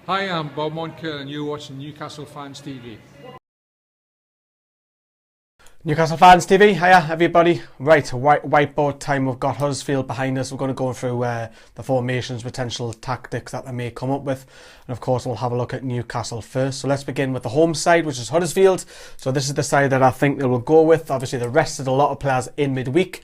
Hi, I'm Bob Moncur and you're watching Newcastle Fans TV. Newcastle Fans TV, hiya everybody. Right, whiteboard time. We've got Huddersfield behind us. We're going to go through the formations, potential tactics that they may come up with. And of course, we'll have a look at Newcastle first. So let's begin with the home side, which is Huddersfield. So this is the side that I think they will go with. Obviously, they rested a lot of players in midweek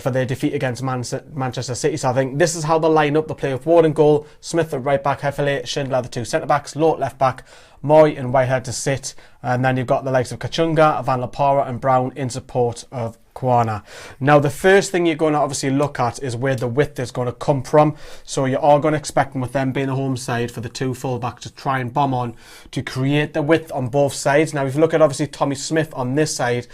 for their defeat against Manchester City. So I think this is how they line up. They play with Ward in goal, Smith at right back, Hefele, Schindler the two centre-backs, Lowe at left back, Moy and Whitehead to sit. And then you've got the likes of Kachunga, Van La Parra and Brown in support of Kwana. Now the first thing you're going to obviously look at is where the width is going to come from. So you are going to expect them, with them being the home side, for the two full-backs to try and bomb on to create the width on both sides. Now if you look at obviously Tommy Smith on this side,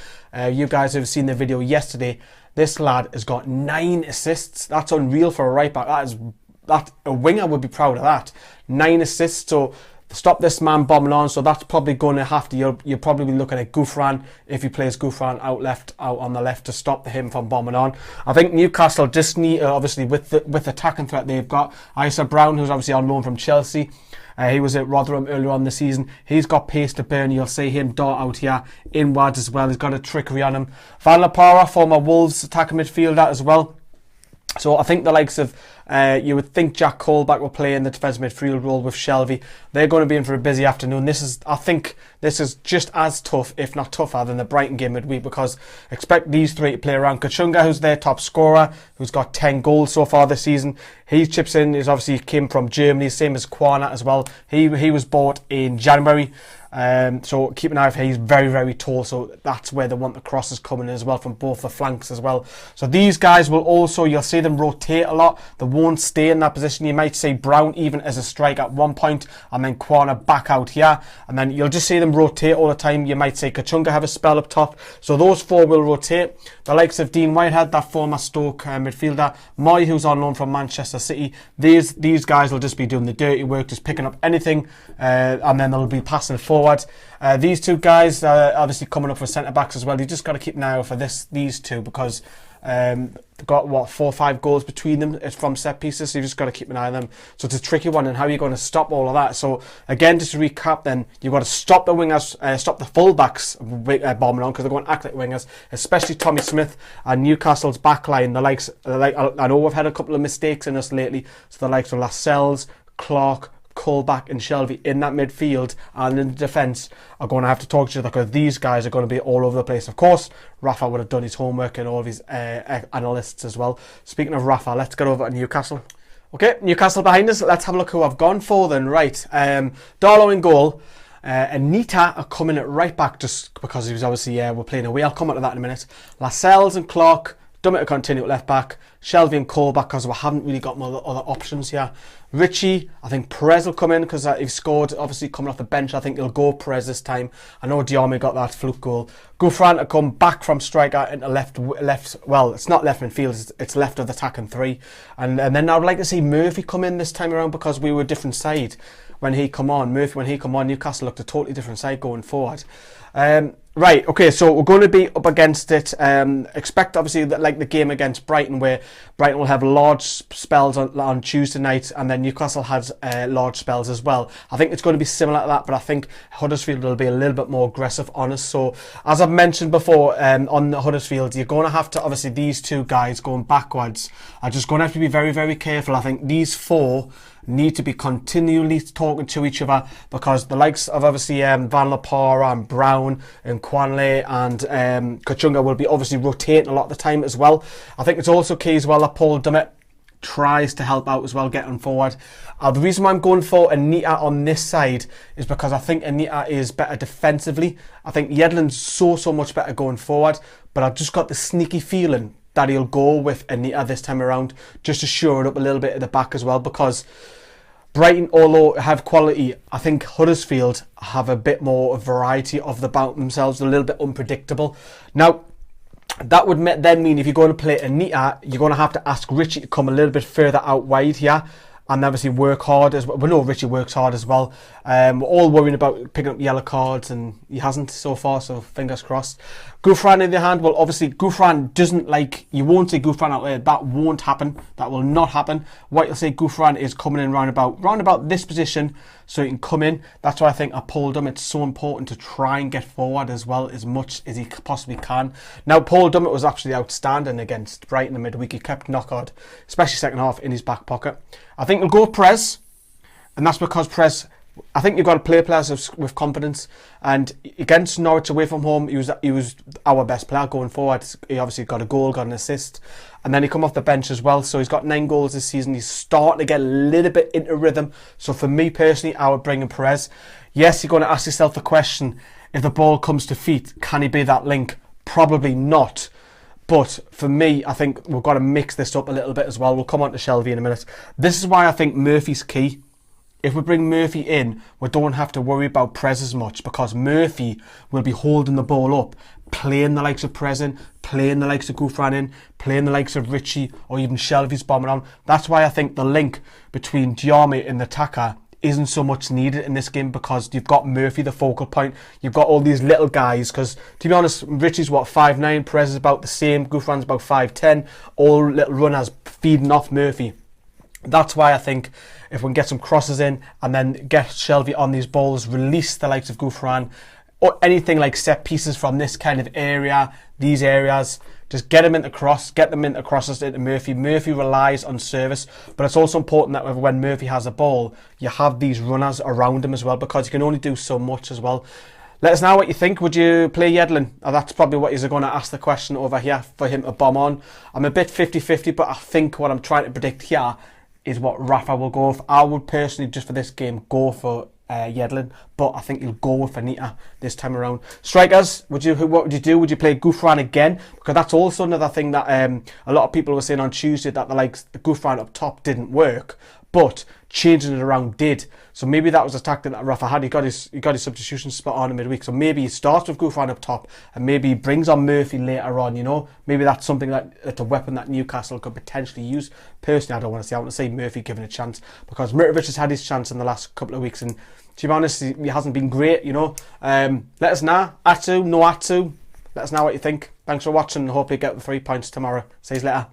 you guys have seen the video yesterday. This lad has got 9 assists. That's unreal for a right back. That a winger would be proud of that. 9 assists. So stop this man bombing on. So that's probably going to have to. You'll probably be looking at Gouffran if he plays Gouffran out on the left to stop him from bombing on. I think Newcastle just need obviously with the attacking threat they've got. Isa Brown, who's obviously on loan from Chelsea. He was at Rotherham earlier on this season. He's got pace to burn. You'll see him dart out here inwards as well. He's got a trickery on him. Van La Parra, former Wolves attacking midfielder as well. So I think the likes of, you would think Jack Colback will play in the defensive midfield role with Shelvey. They're going to be in for a busy afternoon. I think this is just as tough, if not tougher, than the Brighton game midweek, because expect these three to play around. Kachunga, who's their top scorer, who's got 10 goals so far this season. He chips in. He's obviously came from Germany, same as Kwana as well. He was bought in January. So keep an eye out. He's very, very tall, so that's where they want the crosses coming in as well from both the flanks as well. So these guys will also, you'll see them rotate a lot. They won't stay in that position. You might see Brown even as a strike at one point, and then Kwana back out here, and then you'll just see them rotate all the time. You might see Kachunga have a spell up top. So those four will rotate. The likes of Dean Whitehead, that former Stoke midfielder, Moy, who's on loan from Manchester City. These guys will just be doing the dirty work, just picking up anything, and then they'll be passing it forward. These two guys obviously coming up for centre backs as well. You just got to keep an eye out for these two, because they've got 4 or 5 goals between them. It's from set pieces, so you just got to keep an eye on them. So it's a tricky one, and how you're going to stop all of that. So again, just to recap, then you've got to stop the wingers, stop the full-backs bombing on, because they're going to act like wingers, especially Tommy Smith and Newcastle's backline. I know we've had a couple of mistakes in us lately, so the likes of Lascelles, Clark, Colback and Shelvey in that midfield and in the defence are going to have to talk to each other, because these guys are going to be all over the place. Of course, Rafa would have done his homework and all of his analysts as well. Speaking of Rafa, let's get over to Newcastle. Okay, Newcastle behind us. Let's have a look who I've gone for then. Right, Darlow in goal. Anita are coming at right back just because he was obviously we're playing away. I'll come on to that in a minute. Lascelles and Clark, Dummett to continue at left back. Shelvey and Colback, because we haven't really got other options here. Richie, I think Perez will come in because he scored, obviously coming off the bench. I think he'll go Perez this time. I know Diame got that fluke goal. Gouffran to come back from striker into left. Well, it's not left midfield, it's left of the attacking three. And then I would like to see Murphy come in this time around, because we were a different side when he come on. Newcastle looked a totally different side going forward. Right, okay, so we're going to be up against it. Expect obviously that, like the game against Brighton, where Brighton will have large spells on Tuesday night, and then Newcastle has large spells as well. I think it's going to be similar to that, but I think Huddersfield will be a little bit more aggressive on us. So as I've mentioned before, on the Huddersfield, you're going to have to, obviously these two guys going backwards are just going to have to be very, very careful. I think these four need to be continually talking to each other, because the likes of obviously Van La Parra and Brown and Kwanle and Kachunga will be obviously rotating a lot of the time as well. I think it's also key as well that Paul Dummett tries to help out as well, getting forward. The reason why I'm going for Anita on this side is because I think Anita is better defensively. I think Yedlin's so much better going forward, but I've just got the sneaky feeling that he'll go with Anita this time around, just to shore it up a little bit at the back as well, because Brighton, although have quality, I think Huddersfield have a bit more variety about themselves, a little bit unpredictable. Now, that would then mean if you're going to play Anita, you're going to have to ask Richie to come a little bit further out wide here, and obviously work hard as well. We know Richie works hard as well. We're all worrying about picking up yellow cards, and he hasn't so far, so fingers crossed. Gouffran in the hand, well obviously Gouffran doesn't like, you won't see Gouffran out there, that won't happen, that will not happen. What you'll see Gouffran is coming in round about this position, so he can come in. That's why I think I pulled him. It's so important to try and get forward as well as much as he possibly can. Now, Paul Dummett was absolutely outstanding against Brighton in midweek. He kept Knockaert, especially second half, in his back pocket. I think we'll go Prez, and that's because Prez, I think you've got to play players with confidence, and against Norwich away from home, he was our best player going forward. He obviously got a goal, got an assist, and then he come off the bench as well. So he's got 9 goals this season. He's starting to get a little bit into rhythm. So for me personally, I would bring in Perez. Yes, you're going to ask yourself the question, if the ball comes to feet, can he be that link? Probably not. But for me, I think we've got to mix this up a little bit as well. We'll come on to Shelvey in a minute. This is why I think Murphy's key. If we bring Murphy in, we don't have to worry about Prez as much, because Murphy will be holding the ball up, playing the likes of Prez in, playing the likes of Gouffran in, playing the likes of Richie, or even Shelvey's bombing on. That's why I think the link between Diarmi and the attacker isn't so much needed in this game, because you've got Murphy, the focal point. You've got all these little guys, because to be honest, Richie's 5'9", Perez is about the same, Gouffran's about 5'10", all little runners feeding off Murphy. That's why I think if we can get some crosses in and then get Shelvey on these balls, release the likes of Gouffran, or anything like set pieces from this kind of area, these areas, just get them into crosses into Murphy. Murphy relies on service, but it's also important that when Murphy has a ball, you have these runners around him as well, because you can only do so much as well. Let us know what you think. Would you play Yedlin? That's probably what he's going to ask the question over here for him to bomb on. I'm a bit 50-50, but I think what I'm trying to predict here is what Rafa will go with. I would personally, just for this game, go for Yedlin, but I think he'll go with Anita this time around. Strikers, what would you do? Would you play Gouffran again? Because that's also another thing that a lot of people were saying on Tuesday, that the Gouffran up top didn't work, but changing it around did. So maybe that was a tactic that Rafa had. He got his substitution spot on in midweek. So maybe he starts with Gouffran up top and maybe he brings on Murphy later on, you know. Maybe that's something that's a weapon that Newcastle could potentially use. Personally, I want to see Murphy given a chance, because Mitrovic has had his chance in the last couple of weeks, and to be honest, he hasn't been great, you know. Let us know. Atu, no Atu. Let us know what you think. Thanks for watching, and hopefully get the 3 points tomorrow. See you later.